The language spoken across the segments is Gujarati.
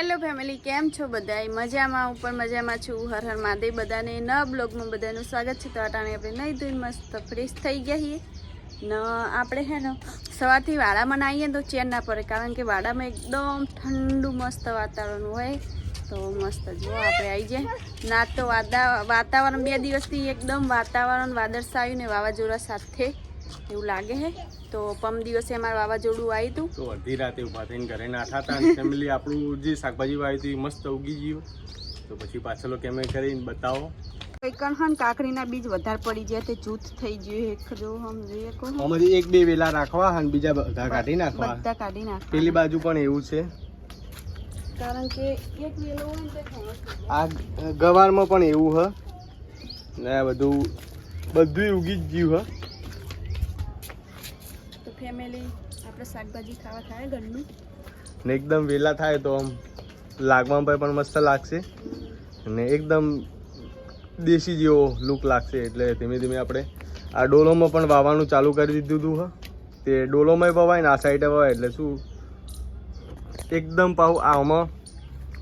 હેલો ફેમિલી, કેમ છો બધાય? મજામાં ઉપર મજામાં છું. હર હર મહાદેવ. બધાને નવા બ્લોગમાં બધાનું સ્વાગત છે. તો અટાણે આપણે નહીં ધોઈને મસ્ત ફ્રેશ થઈ ગયા છીએ ને આપણે હે ને સવારથી વાડામાં નાહીએ તો ચેન ના પડે, કારણ કે વાડામાં એકદમ ઠંડુ મસ્ત વાતાવરણ હોય. તો મસ્ત જો આપણે આવી જાય ના તો વાતાવરણ 2 દિવસથી એકદમ વાતાવરણ વાદળછાયું ને વાવાઝોડા સાથે એવું લાગે છે. તો પમ દિવસે અમારે વાવાઝોડું આવ્યું હતું તો અડધી રાતે ઉભા થઈને ઘરે નાઠા હતા અને ફેમિલી આપણું જે શાકભાજી વાવી હતી મસ્ત ઉગી ગયું. તો પછી પાછળ કેમે કરીને બતાવો. કણ હન કાકડીના બીજ વધારે પડી ગયા તે જૂથ થઈ ગયું એક જો હમ જોઈએ કો અમારી એક બે વેલા રાખવા અને બીજા બધા કાઢી નાખવા. બધા કાઢી નાખવા. પેલી બાજુ પણ એવું છે, કારણ કે એક વેલો હોય ને તો આ ગવારમાં પણ એવું હ ને બધું ઉગી જ ગયું હ. તો ફેમિલી આપણે શાકભાજી ખાવા થાય ઘરનું ને એકદમ વેલા થાય તો આમ લાગવા પણ મસ્ત લાગશે અને એકદમ દેશી જેવો લુક લાગશે. એટલે ધીમે ધીમે આપણે આ ડોલોમાં પણ વાવવાનું ચાલુ કરી દીધું હતું. તે ડોલોમાં વવાય ને આ સાઈડે વવાય એટલે શું એકદમ પાછું આમાં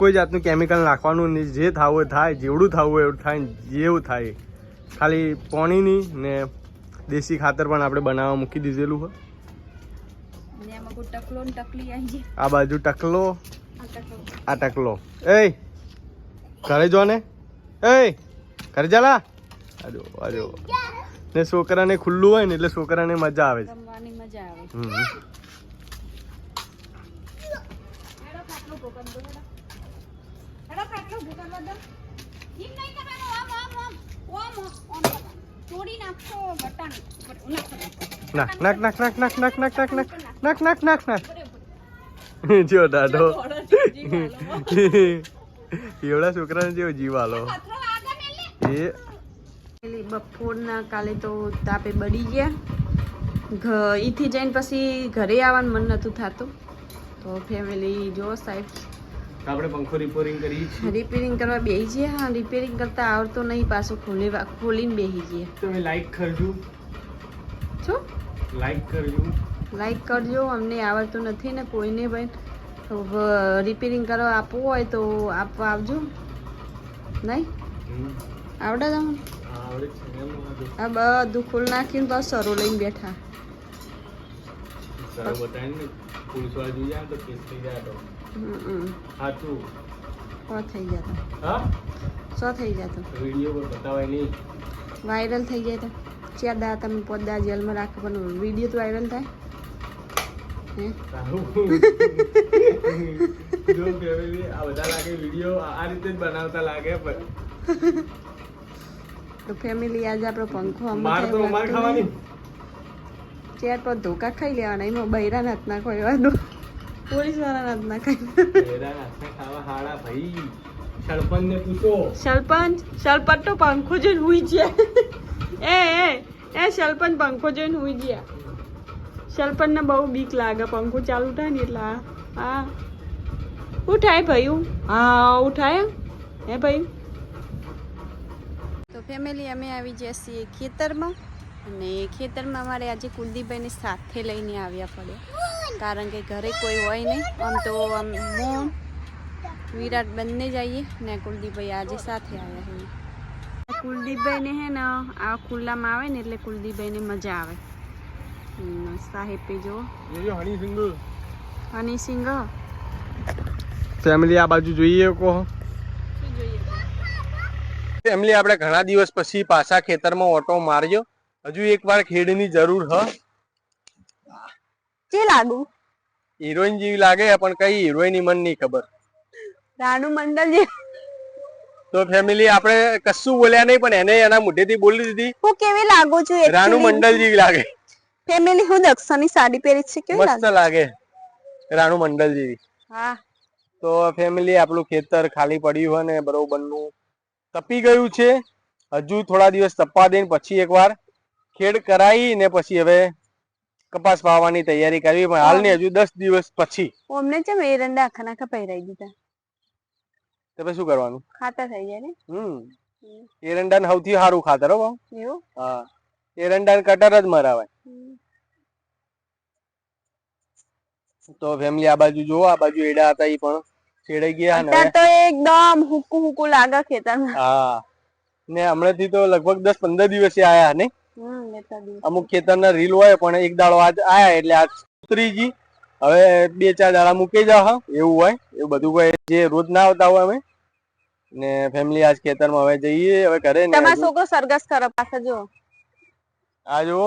કોઈ જાતનું કેમિકલ નાખવાનું નહીં. જે થવું હોય થાય, જેવડું થવું હોય એવું થાય, જેવું થાય. ખાલી પાણીની ને દેશી ખાતર પણ આપણે બનાવવા મૂકી દીધેલું હોય. ટકલો ને ટકલી આવી જાય. આ બાજુ ટકલો, આ ટકલો. એ ઘરે જો ને, એ ઘરે ચાલા. આજો આજો ને છોકરાને ખુલ્લું હોય ને એટલે છોકરાને મજા આવે છે, રમવાની મજા આવે. નાખ નાખ નાખ નાખ નાખ નાખ નાખ નાખ નાખ નાખ નાખ નાખ. જો દાદો એવડા છોકરાને જેવો જીવ આલો. એ બપોરના કાલે તો તાપે બળી ગયા. અહીંથી જઈને પછી ઘરે આવવાનું મન નહોતું થતું. તો ફેમિલી જો સાહેબ આપણે પંખો રિપેરિંગ કરી છે. રિપેરિંગ કરવા બેસી ગયા. હા, રિપેરિંગ કરતા આવડતો નહીં, પાછું ખોલીને બેસી ગયા. તમે લાઈક કરજો. શું લાઈક કરજો? લાઈક કરજો. અમને આવડતું નથી ને કોઈને ભાઈ. તો રિપેરિંગ કરવા આપવું હોય તો આપવા આવજો. નહીં આવડે તમને? આ બધું ખોલ નાખીને બસ સરો લઈને બેઠા. સરો બતાવીને પોલીસ વાળા જોઈ જાય તો કેસ થઈ જાય. તો સાચું થઈ જતો. હા સો થઈ જતો. વિડીયો પર બતાવાય નહીં, વાયરલ થઈ જાય તો ચાર તમે પોદા જેલમાં રાખો પણ વિડીયો તો વાયરલ થાય. જો ફેમિલી આ બધા લાગે વિડીયો આ રીતે જ બનાવતા લાગે. તો ફેમિલી આજે આપણો પંખો માર તો માર ખાવાની ચેર પર ધોકા ખાઈ લેવાના. એમાં બૈરાના હાથ ના ખોવાનું, પોલીસ વાળાના હાથ ના ખાઈ. બૈરાના હાથ ખાવા હાડા ભાઈ. સરપંચને પૂછો. સરપંચ તો પંખો જોઈને હુઈ ગયા. એ સરપંચ પંખો જોઈને હુઈ ગયા. સરપંચને બહુ બીક લાગે પંખો ચાલુ થાય ને એટલે. હા ઉઠાય ભાઈ. હા ઉઠાય હે ભાઈ. તો ફેમિલી અમે આવી ગયા છીએ ખેતરમાં. અને ખેતરમાં અમારે આજે કુલદીપભાઈને સાથે લઈને આવ્યા પડ્યા, કારણ કે ઘરે કોઈ હોય નહીં. આમ તો આમ હું વિરાટ બંને જઈએ ને કુલદીપભાઈ આજે સાથે આવ્યા છે. કુલદીપભાઈને હે ને આ ખુલ્લામાં આવે ને એટલે કુલદીપભાઈને મજા આવે. સાહેબ પે જો હની સિંગ ફેમિલી આ બાજુ જોઈએ કો. ફેમિલી આપણે ઘણા દિવસ પછી પાછા ખેતરમાં ઓટો માર્યો. હજુ એકવાર ખેડની જરૂર હ. કે લાગુ હિરોઈન જેવી લાગે પણ કઈ હિરોઈન મન નહીં ખબર. રાનુ મંડલ જે. તો ફેમિલી આપણે કશું બોલ્યા નહીં પણ એને એના મોઢેથી બોલી દીધી. હું કેવી લાગુ છું? રાનુ મંડલ જેવી લાગે. ફેમિલી હું દક્ષાની સાડી પહેરી છે, કેવી મસ્ત લાગે રાનુ મંડલ જેવી. હા. તો ફેમિલી આપણું ખેતર ખાલી પડ્યું હોય ને બરોબરનું તપી ગયું છે. હજુ થોડા દિવસ તપવા દઈને પછી એકવાર ખેડ કરાવી ને પછી હવે કપાસ વાવવાની તૈયારી કરવી. પણ હાલ ની હજુ 10 દિવસ પછી. અમને છે એરંડા આખા નાખા પહેરાઈ દીધા. તો પછી શું કરવાનું? ખાતર થઈ જાય ને. એરંડા ને સૌથી સારું ખાતર હો. એવું? હા, એરંડા ને કટર જ મરાવાય. તો ફેમિલી આ બાજુ જો, આ બાજુ એડા હતા એ પણ છેડાઈ ગયા ને અત્યારે તો એકદમ હુકુ હુકુ લાગે ખેતરમાં. હા ને હમણાંથી તો લગભગ 10-15 દિવસે આયા ને અમુક ખેતરના રીલ હોય પણ એક દાડો આજ આયા એટલે આજ ઉતરી ગઈ. હવે 2-4 દાડા મૂકી જાવ એવું હોય. એવું બધું કોઈ જે રોજ ના આવતા હોય અમે ને ફેમિલી આજ ખેતરમાં હવે જઈએ હવે ઘરે. તમારો છોકરો સરઘસ કરે પાછા જો આ જો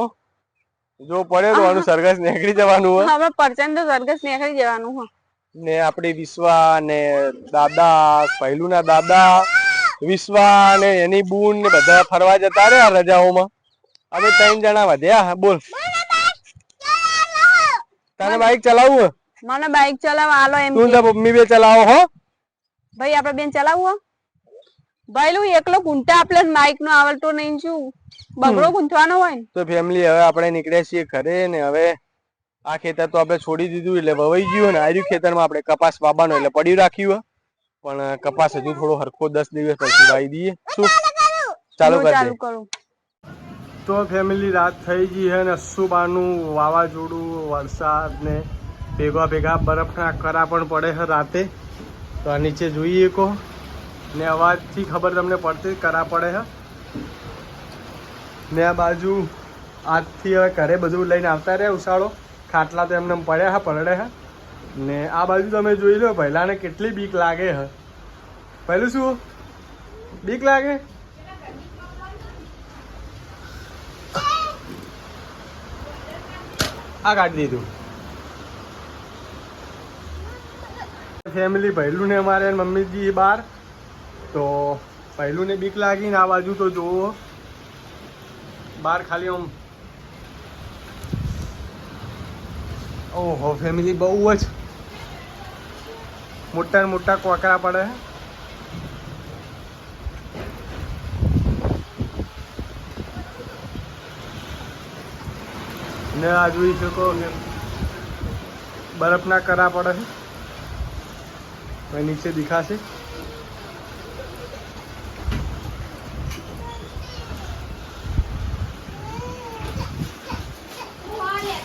પડ્યો તો આનું સરઘસ નીકળી જવાનું હોય. હવે પરચન તો સરઘસ નીકળી જવાનું હોય. ને આપડે વિશ્વા ને દાદા પહેલુના દાદા વિશ્વા ને એની બૂન ને બધા ફરવા જતા રહ્યા રજાઓમાં. અમે 3 જણા વધ્યા. બોલ તને બાઈક ચલાવવું? મને બાઈક ચલાવવા આલો એમ. તું તો મમ્મી બે ચલાવો હો ભાઈ. આપણે બેન ચલાવવું ભાઈલું એકલો ગુંટા આપણે બાઈક નો આવડતો નહીં. શું બગડો ગુંથવાનો હોય ને. તો ફેમિલી હવે આપણે નીકળ્યા છીએ ઘરે ને હવે આ ખેતર તો આપણે છોડી દીધું એટલે વવાઈ ગયું ને આ ખેતરમાં આપણે કપાસ વાવવાનો એટલે પડ્યું રાખ્યું. પણ કપાસ હજુ થોડો હરખો 10 દિવસ પછી વાવી દઈએ. શું ચાલુ કરું? તો ફેમિલી રાત થઈ ગઈ છે ને 80-92 વાવાઝોડું વરસાદ ને ભેગા બરફના કરા પણ પડે છે રાતે. તો આ નીચે જોઈએ કો ને અવાજથી ખબર તમને પડતી કરા પડે છે. ને આ બાજુ આજથી હવે ઘરે બધું લઈને આવતા રહ્યા ઉસાળો. ખાટલા તો એમને પડ્યા હા પડે છે. ને આ બાજુ તમે જોઈ લો પહેલાને કેટલી બીક લાગે છે. પહેલું શું બીક લાગે? આ કાઢી દીધું. ફેમિલી પહેલું ને અમારે મમ્મીજી બહાર તો પહેલું ને બીક લાગી ને આ બાજુ તો જોવો બહાર ખાલી આમ ઓહો ફેમિલી બહુ જ મોટા કોકરા પડે. ને આ જોઈ શકો બરફના કરા પડે છે. નીચે દેખાશે.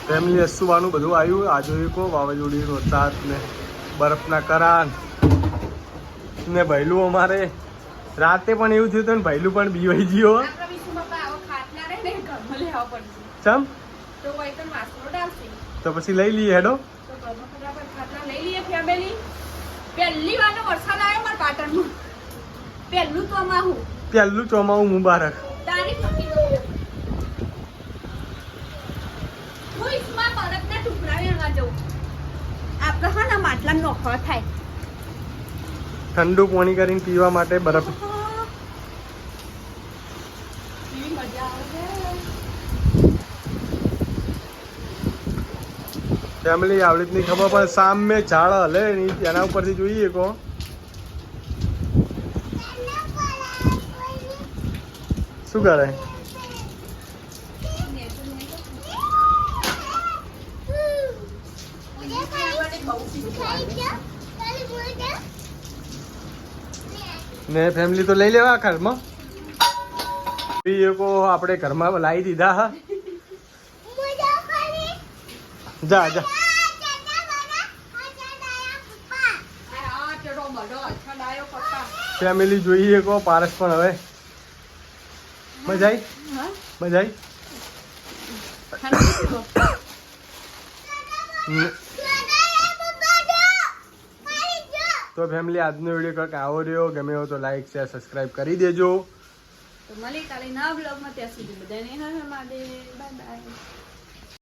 ફેમિલી 80-92 બધું આવ્યું. આ જોયું કો વાવાઝોડી વરસાદ ને બરફના કરા ને ભૈલું અમારે રાતે પણ એવું થયું હતું ને ભૈલું પણ બીવાઈ ગયો. ચમ તો પછી લઈ લઈએ હેડો. પહેલું ચોમાહું મુબારક. ઠંડુ પાણી કરીને પીવા માટે બરફ. ફેમિલી આવડી રીતની ખબર પણ સામે ઝાડ હલે એના ઉપરથી જોઈએ કો શું કરે. ને ફેમિલી તો લઈ લેવા ઘરમાં આપણે ઘરમાં લાવી દીધા હા. જા જા ફેમિલી જોઈએ કો પારસ પણ હવે મજા આવી. તો ફેમિલી આજનો વિડીયો કંઈક આવો રહ્યો. ગમે એવો તો લાઈક શેર સબસ્ક્રાઈબ કરી દેજો. તો મળી કાલે નવા બ્લોગમાં. ત્યાં સુધી બધાને હર હર મહાદેવ. Bye by.